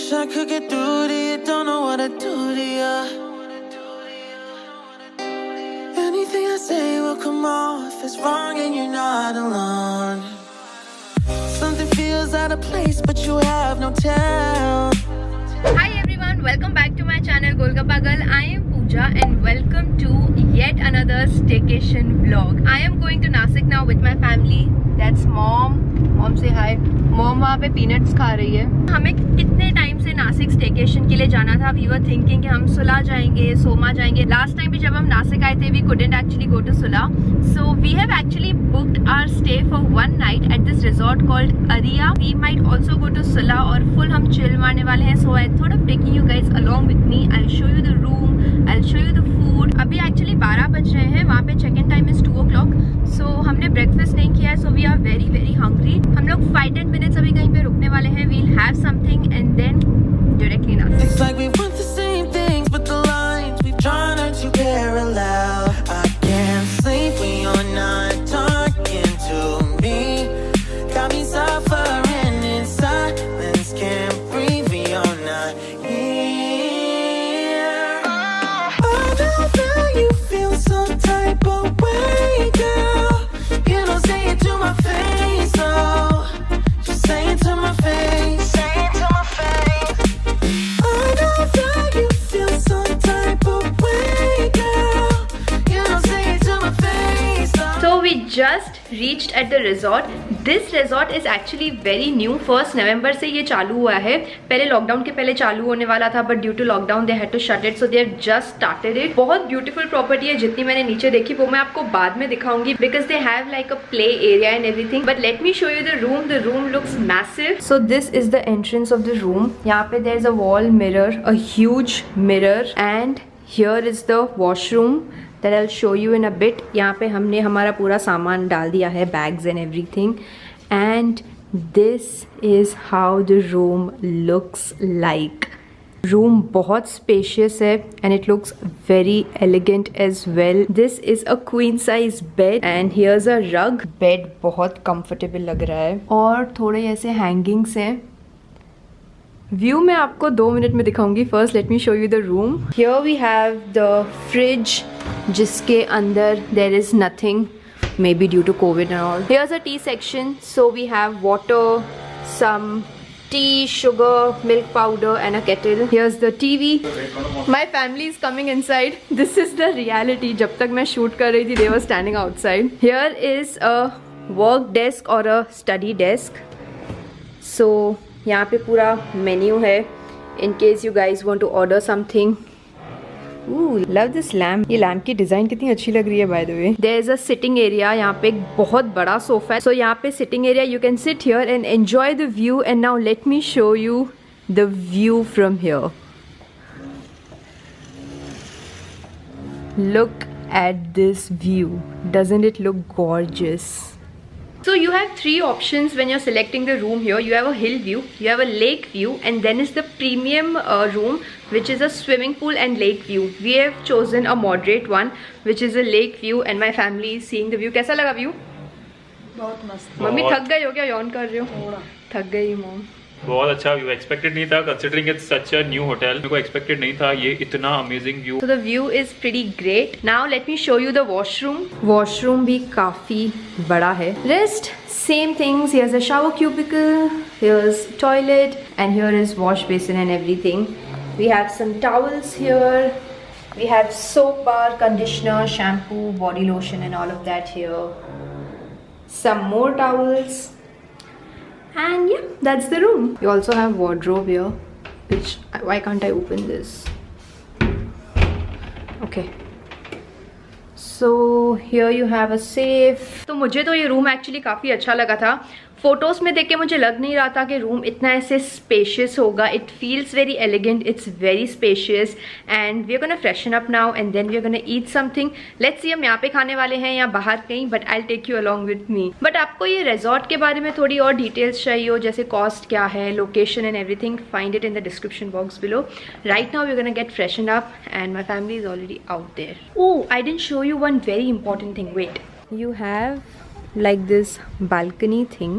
Wish I could get through to you, don't know what to do to you. Anything I say will come off as wrong and you're not alone. Something feels out of place but you have no tell. Hi everyone, welcome back to my channel Golgappa Girl. I am Pooja and welcome to yet another staycation vlog. I am going to Nasik now with my family. That's mom. Mom say hi. Mom वहाँ पे peanuts खा रही है. हमें कितने time से Nashik staycation के लिए जाना था. वी वर थिंकिंग कि हम सुला जाएंगे, सोमा जाएंगे. लास्ट टाइम भी जब हम नासिक आए थे we couldn't actually go to Sula. So we have actually booked our stay for one night at this resort called Aria. We might also go to Sula और फुल हम चिल मारने वाले हैं. So I thought of taking you guys along with me. I show you the room, I show you the food. अभी actually 12 बज रहे हैं. वहाँ पे check in time is 2 o'clock. So हमने ब्रेकफास्ट नहीं किया है. So we are very very hungry. हम लोग 5-10 minutes अभी कहीं पे रुकने वाले हैं. We'll have something and then directly Nasik. It's like we want the same things but the lines we've drawn are too parallel. I can't sleep when you're not talking to me. Got me suffering in silence, can't breathe when you're not here. I know that you feel some type of way, girl. You don't say it to my face, oh. Say it to my face. Say it to my face. I know that you feel some type of way, girl. You don't say it to my face. So we just reached at the resort. This resort is actually very new. 1st November से ये चालू हुआ है. पहले lockdown के पहले चालू होने वाला था but due to lockdown they had to shut it, so they have just started it. बहुत beautiful property है. जितनी मैंने नीचे देखी वो मैं आपको बाद में दिखाऊंगी because they have like a play area and everything. But let me show you the room. The room looks massive. So this is the entrance of the room. यहाँ पे there is a wall mirror, a huge mirror, and here is the washroom that I'll show you in a bit. यहाँ पे हमने हमारा पूरा सामान डाल दिया है, bags and everything. And this is how the room looks like. Room बहुत spacious है and it looks very elegant as well. This is a queen size bed and here's a rug. Bed बहुत comfortable लग रहा है और थोड़े ऐसे hangings हैं. व्यू मैं आपको 2 मिनट में दिखाऊंगी. First let me show you the room. Here we have the fridge जिसके अंदर there is nothing, maybe due to Covid and all. Here is a tea section. So we have water, some tea, sugar, milk powder and a kettle. Here's the TV. My family is coming inside. This is the reality. जब तक मैं shoot कर रही थी they were standing outside. Here is a work desk or a study desk. So यहाँ पे पूरा menu है in case you guys want to order something. Ooh, love this lamp. ये लैम्प की डिज़ाइन कितनी अच्छी लग रही है by the way. There is a sitting area. यहाँ पे एक बहुत बड़ा सोफा है. So यहाँ पे sitting area you can sit here and enjoy the view. And now let me show you the view from here. Look at this view. Doesn't it look gorgeous? So you have 3 options when you're selecting the room here. You have a hill view, you have a lake view, and then is the premium room which is a swimming pool and lake view. We have chosen a moderate one which is a lake view and my family is seeing the view. कैसा लगा view? बहुत मस्त. Mummy थक गई हो क्या? यौन कर रही हो? थोड़ा थक गई मॉम. बहुत अच्छा व्यू. एक्सपेक्टेड नहीं था considering it's such a new hotel. मेरे को एक्सपेक्टेड नहीं था ये इतना amazing view. So the view is pretty great. Now let me show you the washroom. Washroom भी काफी बड़ा है. Rest same things. Here's a shower cubicle, here's toilet, and here is wash basin and everything. We have some towels here. We have soap bar, conditioner, shampoo, body lotion and all of that here. Some more towels. And yeah, that's the room. You also have wardrobe here, which why can't I open this? Okay. So here you have a safe. तो मुझे तो ये room actually काफ़ी अच्छा लगा था. Photos में देख के मुझे लग नहीं रहा था कि रूम इतना ऐसे स्पेशियस होगा. It feels very elegant, it's very spacious. And we are gonna freshen up now and then we are gonna eat something. Let's see हम यहाँ पे खाने वाले हैं या बाहर कहीं, but I will take you along with me. But आपको ये रिजॉर्ट के बारे में थोड़ी और डिटेल्स चाहिए हो, जैसे कॉस्ट क्या है, location and everything, find it in the description box below. Right now we are gonna get freshen up and my family is already out there. Oh, I didn't show you one very important thing. Wait, you have like this balcony thing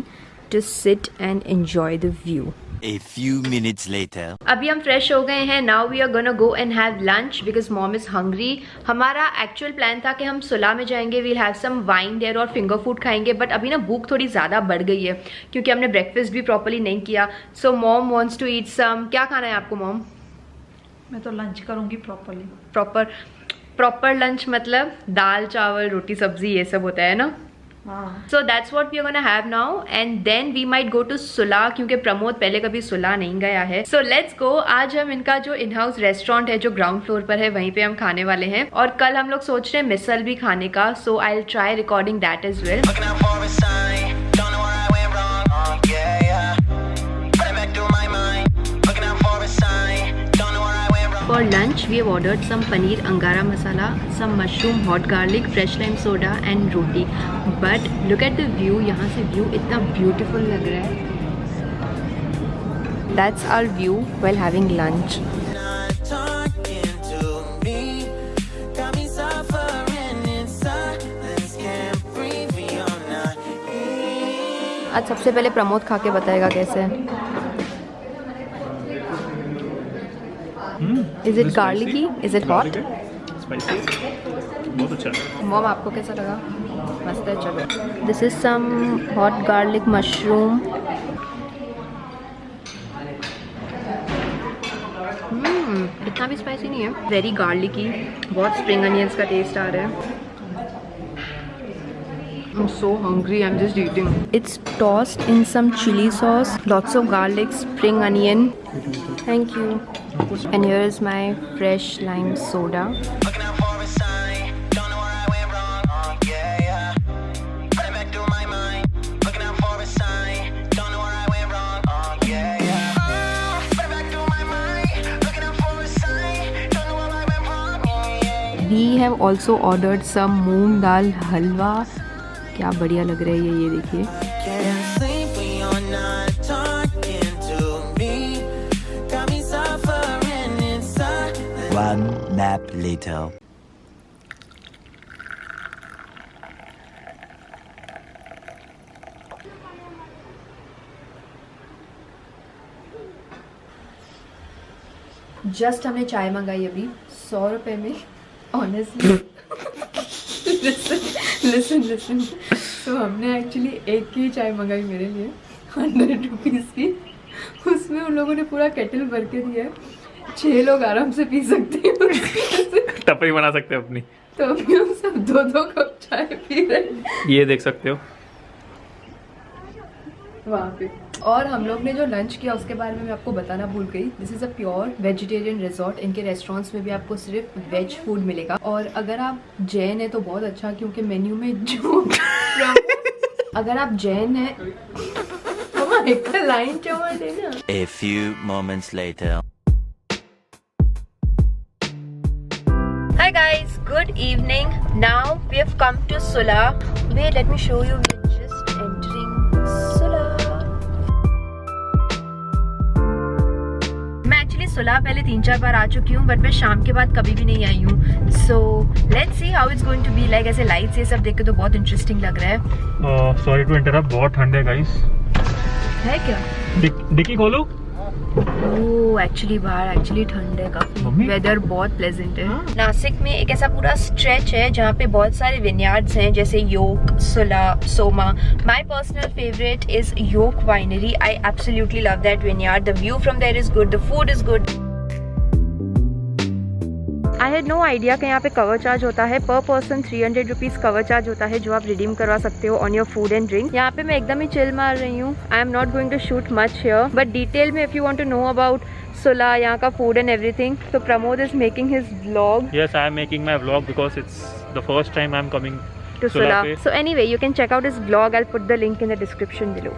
to sit and enjoy the view. A few minutes later. अभी हम fresh हो गए हैं. Now we are gonna go and have lunch because mom is hungry. हमारा actual plan था कि हम सुला में जाएंगे, we'll have some wine there और फिंगर फूड खाएंगे. बट अभी ना भूख थोड़ी ज़्यादा बढ़ गई है क्योंकि हमने ब्रेकफास्ट भी प्रॉपर्ली नहीं किया. So mom wants to eat some. क्या खाना है आपको मॉम? मैं तो लंच करूंगी प्रॉपरली. प्रॉपर लंच मतलब दाल चावल रोटी सब्जी ये सब होता है ना. So that's what we are gonna have now and then we might go to सुला क्योंकि प्रमोद पहले कभी सुला नहीं गया है. So let's go. आज हम इनका जो इन हाउस रेस्टोरेंट है जो ग्राउंड फ्लोर पर है वहीं पे हम खाने वाले हैं और कल हम लोग सोच रहे हैं मिसल भी खाने का. So I'll try recording that as well. For lunch, we have ordered some paneer angara masala, some mushroom hot garlic, fresh lime soda and roti. But look at the view. यहाँ से view इतना beautiful लग रहा है. That's our view while having lunch. Not talking to me. Got me suffering in silence. Can't breathe. You're not here. आज सबसे पहले प्रमोद खा के बताएगा कैसे है. Is it garlicky? Is it hot? Spicy. बहुत अच्छा है. मॉम आपको कैसा लगा? मस्त है. चलो. This is some hot garlic mushroom. इतना भी स्पाइसी नहीं है. Very garlicky. बहुत स्प्रिंग अनियंस का टेस्ट आ रहा है. I'm so hungry. I'm just eating. It's tossed in some chili sauce. Lots of garlic, spring onion. Thank you. And here is my fresh lime soda. Looking out for a sign. Don't know where I went wrong. Yeah, yeah. Running back through my mind. Looking out for a sign. Don't know where I went wrong. Yeah, yeah. Running back through my mind. Looking out for a sign. Don't know where I went wrong. Yeah, yeah. We have also ordered some moong dal halwa. क्या बढ़िया लग रहा है ये देखिए. Can't sleep when you're not talking to me. Got me suffering in silence. One nap later. Just हमने चाय मंगाई अभी 100 रुपये में. Honestly listen. तो हमने एक्चुअली एक की चाय मंगाई मेरे लिए 100 रुपीज़ की. उसमें उन लोगों ने पूरा केटल भर के दिया है. 6 लोग आराम से पी सकते हैं. टपरी बना सकते हैं अपनी. तो अभी हम सब 2-2 कप चाय पी रहे हैं. ये देख सकते हो वहाँ पे. और हम लोग ने जो लंच किया उसके बारे में मैं आपको बताना भूल गई. This is a pure vegetarian resort. इनके रेस्टोरेंट्स में भी आपको सिर्फ वेज फूड मिलेगा. और अगर आप जैन है तो बहुत अच्छा क्योंकि मेन्यू में जो अगर आप जैन है एक लाइन चवा देना. A few moments later. Hi guys, good evening. Now we have come to Sula. Wait, let me show you. We're just entering Sula. मैं एक्चुअली सुला पहले 3-4 बार आ चुकी हूँ बट मैं शाम के बाद कभी भी नहीं आई हूँ. So let's see how it's going to be like. ऐसे लाइट्स ये सब देख के तो बहुत इंटरेस्टिंग लग रहा है. Sorry to interrupt. बहुत ठंड है गाइस. है क्या? डिक्की खोलो. ओह एक्चुअली बाहर एक्चुअली ठंड है काफी. वेदर बहुत प्लेजेंट है. नासिक में एक ऐसा पूरा स्ट्रेच है जहाँ पे बहुत सारे विनयार्ड्स हैं जैसे York, Sula, Soma. My personal favourite is York winery. I absolutely love that vineyard. The view from there is good, the food is good. I had no idea कि यहाँ पे कवर चार्ज होता है. पर पर्सन 300 रुपीज़ कवर चार्ज होता है जो आप रिडीम करवा सकते हो on your food and drink. यहाँ पे मैं एकदम ही चिल मार रही हूँ. I am not going to shoot much here but detail में if you want to know about Sula, यहाँ का फूड एंड एवरीथिंग, तो Pramod is making his vlog. Yes, I am making my vlog because it's the first time I am coming to Sula. So anyway, you can check out his vlog. I'll put the link in the description below.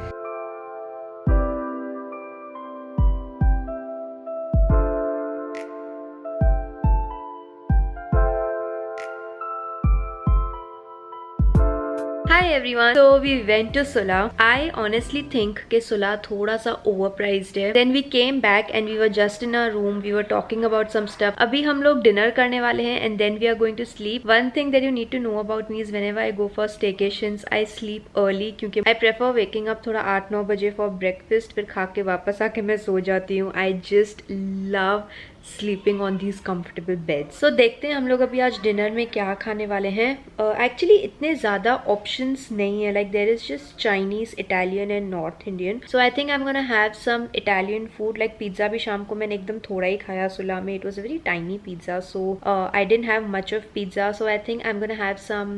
Hi Hi everyone. So we went to Sula. I honestly think कि Sula थोड़ा सा overpriced है. Then we came back and we were just in our room. We were talking about some stuff. अभी हम लोग dinner करने वाले हैं and then we are going to sleep. One thing that you need to know about me is whenever I go for staycations, I sleep early क्योंकि I prefer waking up थोड़ा 8-9 बजे for breakfast. फिर खा के वापस आके मैं सो जाती हूँ. I just love sleeping on these comfortable bed. So देखते हैं हम लोग अभी आज डिनर में क्या खाने वाले हैं. एक्चुअली इतने ज़्यादा ऑप्शंस नहीं है. Like there is just Chinese, Italian and North Indian. So I think I am gonna have some Italian food. Like pizza भी शाम को मैंने एकदम थोड़ा ही खाया सुला में. It was a very tiny pizza, so I didn't have much of pizza. So I think I am gonna have some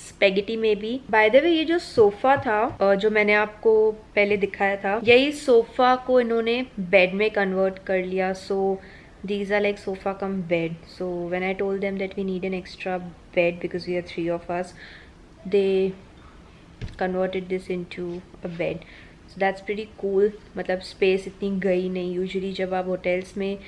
spaghetti में भी. बाय द वे, ये जो सोफा था जो मैंने आपको पहले दिखाया था, यही सोफा को इन्होंने बेड में कन्वर्ट कर लिया. सो these are like sofa cum bed. So when I told them that we need an extra bed because we are 3 of us, they converted this into a bed. So that's pretty cool. मतलब space इतनी गई नहीं. Usually जब आप hotels में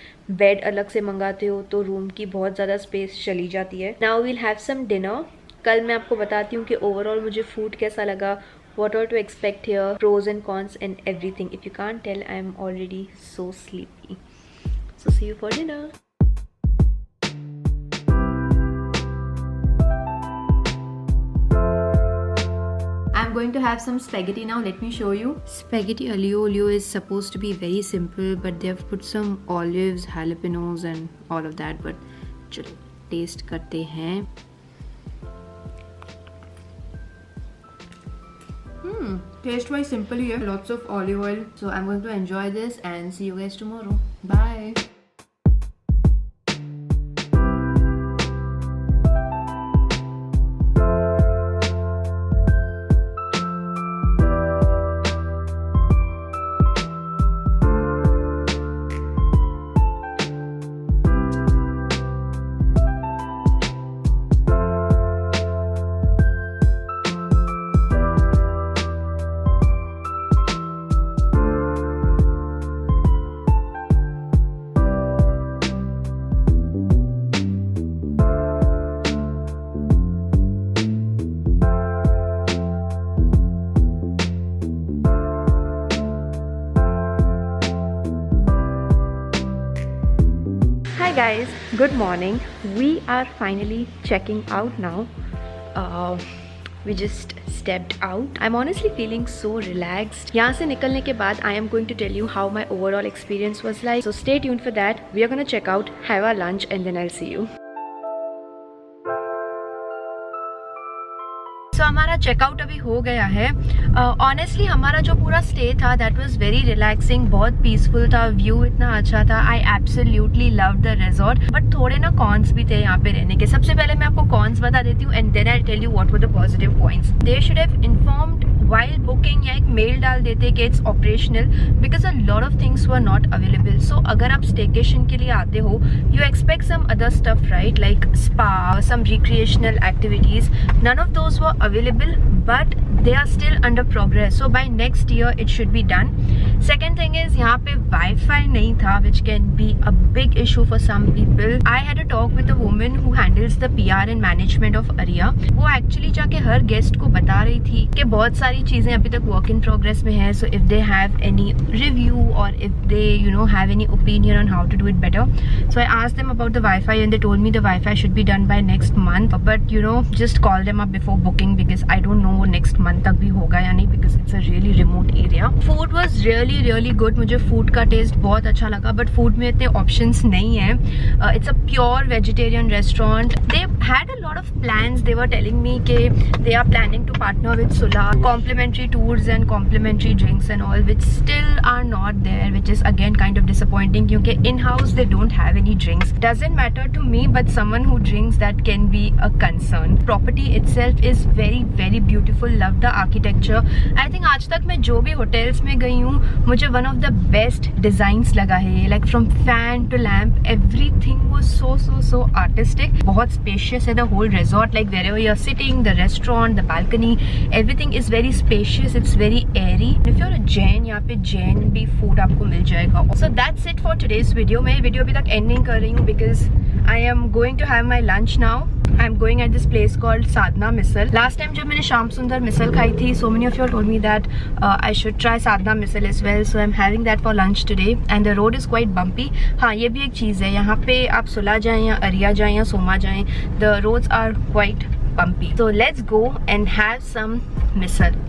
bed अलग से मंगाते हो तो रूम की बहुत ज़्यादा space चली जाती है. Now we'll have some dinner. कल मैं आपको बताती हूँ कि overall मुझे food कैसा लगा, what are to expect here, pros and cons and everything. If you can't tell, I am already so sleepy. So see you for dinner. I'm going to have some spaghetti now. Let me show you. Spaghetti aglio olio is supposed to be very simple, but they have put some olives, jalapenos and all of that. But चलो taste करते हैं. Taste wise simple here. Lots of olive oil. So I'm going to enjoy this and see you guys tomorrow. Bye. Hi guys, good morning. We are finally checking out now. We just stepped out. I'm honestly feeling so relaxed. यहाँ से निकलने के बाद I am going to tell you how my overall experience was like. So stay tuned for that. We are gonna check out, have our lunch and then I'll see you. तो हमारा checkout अभी हो गया है. Honestly हमारा जो पूरा stay था दैट वाज वेरी रिलैक्सिंग, बहुत पीसफुल था, व्यू इतना अच्छा था. आई absolutely love the resort. But थोड़े ना कॉन्स भी थे यहाँ पे रहने के. सबसे पहले मैं आपको कॉन्स बता देती हूँ and then I tell you what were the positive points. They should have informed while booking या एक मेल डाल देते कि it's operational because a lot of things were not available. So अगर आप स्टेकेशन के लिए आते हो you expect some other stuff right, like spa, some recreational activities. None of those were available but they are still under progress, so by next year it should be done. Second thing is यहाँ पे Wi-Fi नहीं था, which can be a big issue for some people. I had a talk with a woman who handles the PR and management of Aria. वो actually जाके हर guest को बता रही थी कि बहुत सारी चीजें अभी तक work in progress में है. So if they have any review or if they have any opinion on how to do it better. So I asked them about the Wi-Fi and they told me the Wi-Fi should be done by next month. But just call them up before booking because I don't know next month तक भी होगा या नहीं because it's a really remote area. Food was really good. मुझे food का taste बहुत अच्छा लगा but food में इतने options नहीं है. It's a pure vegetarian restaurant. They had a lot of plans. They were telling me कि they are planning to partner with Sula, complimentary tours and complimentary drinks and all, which still are not there, which is again kind of disappointing क्योंकि in-house they don't have any drinks. Doesn't matter to me but someone who drinks, that can be a concern. Property itself is very beautiful. Love the architecture. I think आज तक मैं जो भी hotels में गई हूँ मुझे one of the best designs लगा है. Like from fan to lamp, everything was so artistic. बहुत spacious है the whole resort. Like wherever you're sitting, the restaurant, the balcony, everything is very spacious. It's very airy. If you're a Jain, यहाँ पे Jain भी food आपको मिल जाएगा. So that's it for today's video. मैं video अभी तक end नहीं कर रही हूँ because I am going to have my lunch now. I am going at this place called Sadhana Misal. Last time जब मैंने श्याम सुंदर मिसल खाई थी, so many of you told me that I should try Sadhana misal as well, so I'm having that for lunch today and the road is quite bumpy. हाँ, ये भी एक चीज़ है, यहाँ पे आप सुला जाएं या अरिया जाएं या सोमा जाएं, the roads are quite bumpy. So let's go and have some misal.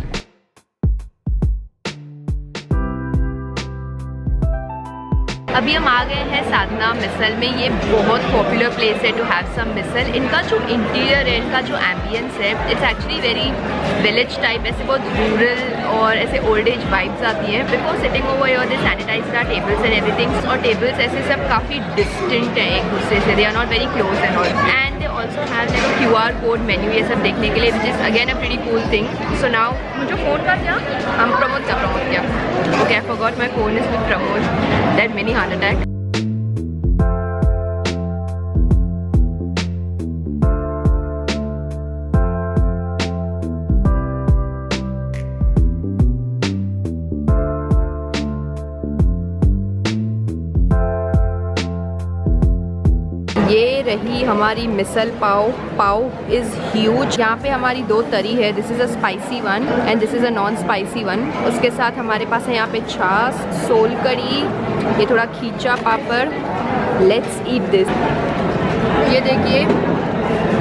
अभी हम आ गए हैं साधना मिसल में. ये बहुत पॉपुलर प्लेस है टू हैव सम मिसल. इनका जो इंटीरियर है, इनका जो एम्बियंस है, it's actually very village type, ऐसे बहुत रूरल और ऐसे ओल्ड एज वाइब्स आती हैं. Before sitting over here they sanitize our tables and everything. और टेबल्स ऐसे सब काफ़ी डिस्टेंट हैं एक दूसरे से, they are not very close and all. And they also have like a QR code menu ये सब देखने के लिए, which is again a pretty cool thing. So now मुझे फ़ोन का क्या हम प्रमोद किया. Okay, I forgot my phone is with Pramod. That mini heart attack. ये रही हमारी मिसल पाव. पाव इज़ ह्यूज. यहाँ पे हमारी 2 तरी है. This is a spicy one and this is a non spicy one. उसके साथ हमारे पास है यहाँ पे छाछ, सोल कड़ी, ये थोड़ा खींचा पापड़. Let's eat this. ये देखिए,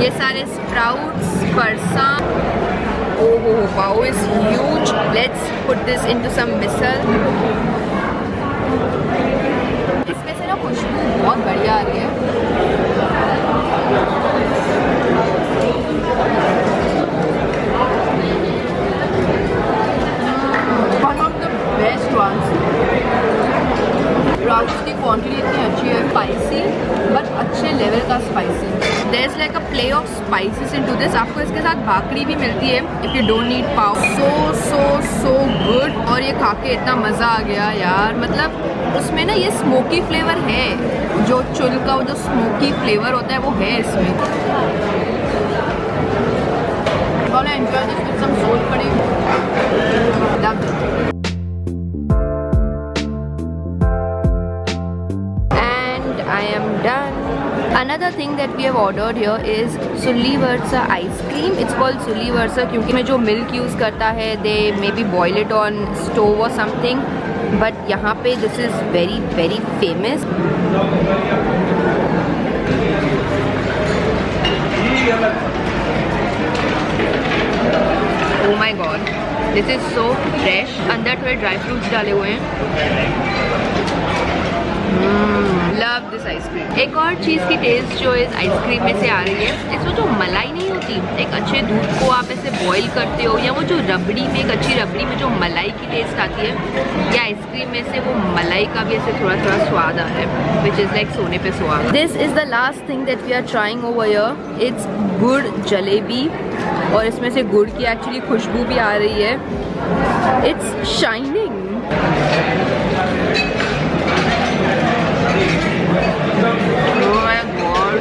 ये सारे स्प्राउट्स, फरसा. ओहो, pav is huge. Let's put this into some misal. इसमें से ना खुशबू बहुत बढ़िया आ रही है. One of the best ones. Sprouts की क्वांटिटी इतनी अच्छी है, स्पाइसी बट अच्छे लेवल का spicy. There is like a play of spices into this. आपको इसके साथ भाकरी भी मिलती है if you don't need pav. So good. और ये खा के इतना मज़ा आ गया यार. मतलब उसमें ना ये स्मोकी फ्लेवर है, जो चुल का वो जो स्मोकी फ्लेवर होता है वो है इसमें. I enjoy this with some soul curry. Loved it. And I am done. Another thing that we have ordered here is Sulli Versa ice cream. It's called Sulli Versa क्योंकि में जो milk use करता है, they maybe boil it on stove or something. But यहाँ पे this is very very famous. Oh my god, this is so fresh. अंदर थोड़े dry fruits डाले हुए हैं. Love this ice cream. एक और चीज़ की टेस्ट जो इस आइसक्रीम में से आ रही है, इसमें जो मलाई नहीं होती, एक अच्छे दूध को आप ऐसे बॉईल करते हो, या वो जो रबड़ी में, एक अच्छी रबड़ी में जो मलाई की टेस्ट आती है, या आइसक्रीम में से वो मलाई का भी ऐसे थोड़ा थोड़ा स्वाद आ रहा है, विच इज़ लाइक सोने पे सुहागा. This is the last thing that we are trying over here. It's gur jalebi, और इसमें से गुड़ की एक्चुअली खुशबू भी आ रही है. It's shining. Oh my god.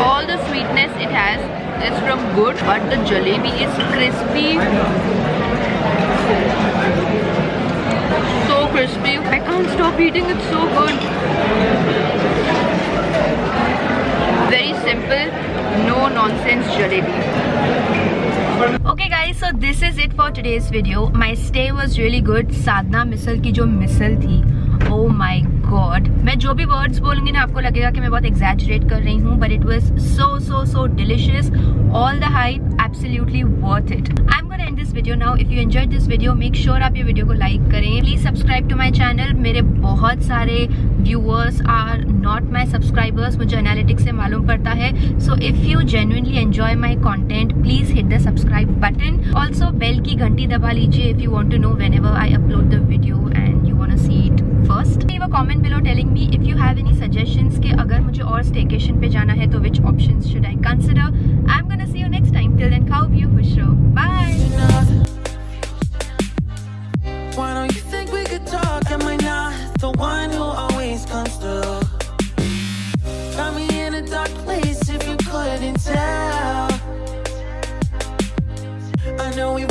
All the sweetness it has is from good, but the jalebi is crispy. So crispy. I can't stop eating. It's so good. Very simple, no nonsense jalebi. Okay guys, so this is it for today's video. My stay was really good. साधना मिसल की जो मिसल थी, oh my god, मैं जो भी words बोलूंगी ना आपको लगेगा कि मैं बहुत एग्जैजरेट कर रही हूँ, but it was so delicious. All the hype, absolutely worth it. I'm gonna end this video now. If you enjoyed this video, make sure आप ये वीडियो को लाइक करें. Please subscribe to my channel. मेरे बहुत सारे viewers are not my subscribers, मुझे analytics से मालूम पड़ता है. So if you genuinely enjoy my content, please hit the subscribe button. Also bell की घंटी दबा लीजिए if you want to know whenever I upload the video and you wanna see it first. Leave a comment below telling me if you have any suggestions कि अगर मुझे और staycation पे जाना है तो which options should I consider. I'm gonna see you next time. Till then, खाओ पियो खुश रहो. Bye. Why don't you think we could talk? Am I not the one who always comes through? Got me in a dark place if you couldn't tell. I know we